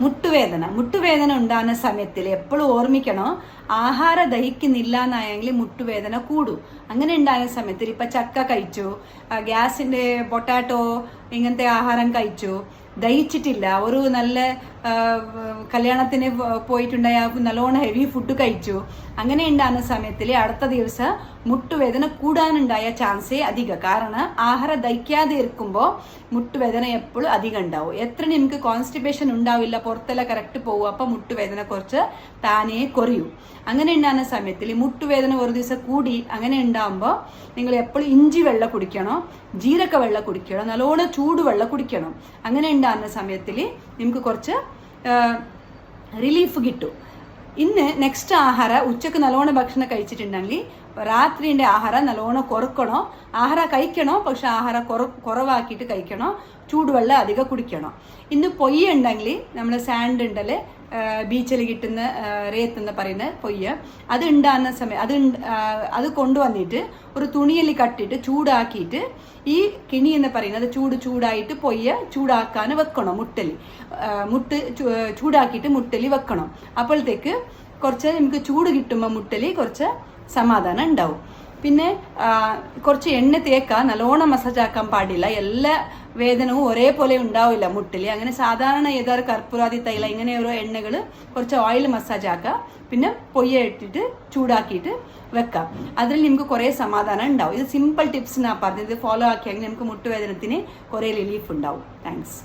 മുട്ടുവേദന ഉണ്ടാകുന്ന സമയത്തിൽ എപ്പോഴും ഓർമ്മിക്കണം, ആഹാരം ദഹിക്കുന്നില്ല എന്നായെങ്കിൽ മുട്ടുവേദന കൂടും. അങ്ങനെ ഉണ്ടാകുന്ന സമയത്തിൽ ഇപ്പം ചക്ക കഴിച്ചു, ഗ്യാസിൻ്റെ പൊട്ടാറ്റോ ഇങ്ങനത്തെ ആഹാരം കഴിച്ചു, ദഹിച്ചിട്ടില്ല, ഒരു നല്ല കല്യാണത്തിന് പോയിട്ടുണ്ടായ നല്ലോണം ഹെവി ഫുഡ് കഴിച്ചു, അങ്ങനെ ഉണ്ടാകുന്ന സമയത്തിൽ അടുത്ത ദിവസം മുട്ടുവേദന കൂടാനുണ്ടായ ചാൻസേ അധികം. കാരണം ആഹാരം ദഹിക്കാതെ ഇരിക്കുമ്പോൾ മുട്ടുവേദന എപ്പോഴും അധികം ഉണ്ടാവും. എത്ര നമുക്ക് കോൺസ്റ്റിപ്പേഷൻ ഉണ്ടാവില്ല, പുറത്തെല്ലാം കറക്റ്റ് പോകും, അപ്പം മുട്ടുവേദന കുറച്ച് താനേ കുറയും. അങ്ങനെ ഉണ്ടാകുന്ന സമയത്തിൽ മുട്ടുവേദന ഒരു ദിവസം കൂടി അങ്ങനെ ഉണ്ടാകുമ്പോൾ നിങ്ങൾ എപ്പോഴും ഇഞ്ചി വെള്ളം കുടിക്കണം, ജീരക വെള്ളം കുടിക്കണം, നല്ലോണം ചൂടുവെള്ളം കുടിക്കണം. അങ്ങനെ ഉണ്ടാകുന്ന സമയത്തിൽ നമുക്ക് കുറച്ച് റിലീഫ് കിട്ടും. ഇന്ന് നെക്സ്റ്റ് ആഹാരം ഉച്ചക്ക് നല്ലോണം ഭക്ഷണം കഴിച്ചിട്ടുണ്ടെങ്കിൽ രാത്രിൻ്റെ ആഹാരം നല്ലോണം കുറക്കണോ, ആഹാരം കഴിക്കണോ, പക്ഷെ ആഹാരം കുറവാക്കിയിട്ട് കഴിക്കണോ, ചൂടുവെള്ളം അധികം കുടിക്കണം. ഇന്ന് പൊയ്യ ഉണ്ടെങ്കിൽ നമ്മൾ സാൻഡ് ഉണ്ടല്ലേ, ബീച്ചിൽ കിട്ടുന്ന റേത്ത് എന്ന് പറയുന്ന പൊയ്യ, അത് ഉണ്ടാകുന്ന സമയം അത് കൊണ്ടുവന്നിട്ട് ഒരു തുണിയിൽ കട്ടിട്ട് ചൂടാക്കിയിട്ട് ഈ കിണി എന്ന് പറയുന്നത് ചൂടായിട്ട് പൊയ്യ ചൂടാക്കാൻ വെക്കണം. മുട്ട് ചൂടാക്കിയിട്ട് മുട്ടലി വെക്കണം. അപ്പോഴത്തേക്ക് കുറച്ച് നമുക്ക് ചൂട് കിട്ടുമ്പോൾ മുട്ടലി കുറച്ച് സമാധാനം ഉണ്ടാവും. പിന്നെ കുറച്ച് എണ്ണ തേക്കാൻ, നല്ലോണം മസാജ് ആക്കാൻ പാടില്ല. എല്ലാ വേദനവും ഒരേപോലെ ഉണ്ടാവില്ല മുട്ടിൽ. അങ്ങനെ സാധാരണ ഏതാറ് കർപ്പൂരാതി തൈല ഇങ്ങനെ ഓരോ എണ്ണകൾ കുറച്ച് ഓയിൽ മസാജ് ആക്കാം. പിന്നെ പൊയ്യ ഇട്ടിട്ട് ചൂടാക്കിയിട്ട് വെക്കാം. അതിൽ നമുക്ക് കുറേ സമാധാനം ഉണ്ടാവും. ഇത് സിമ്പിൾ ടിപ്സ് ഞാൻ പറഞ്ഞത്, ഫോളോ ആക്കിയെങ്കിൽ നമുക്ക് മുട്ടുവേദനത്തിന് കുറേ റിലീഫ് ഉണ്ടാവും. താങ്ക്സ്.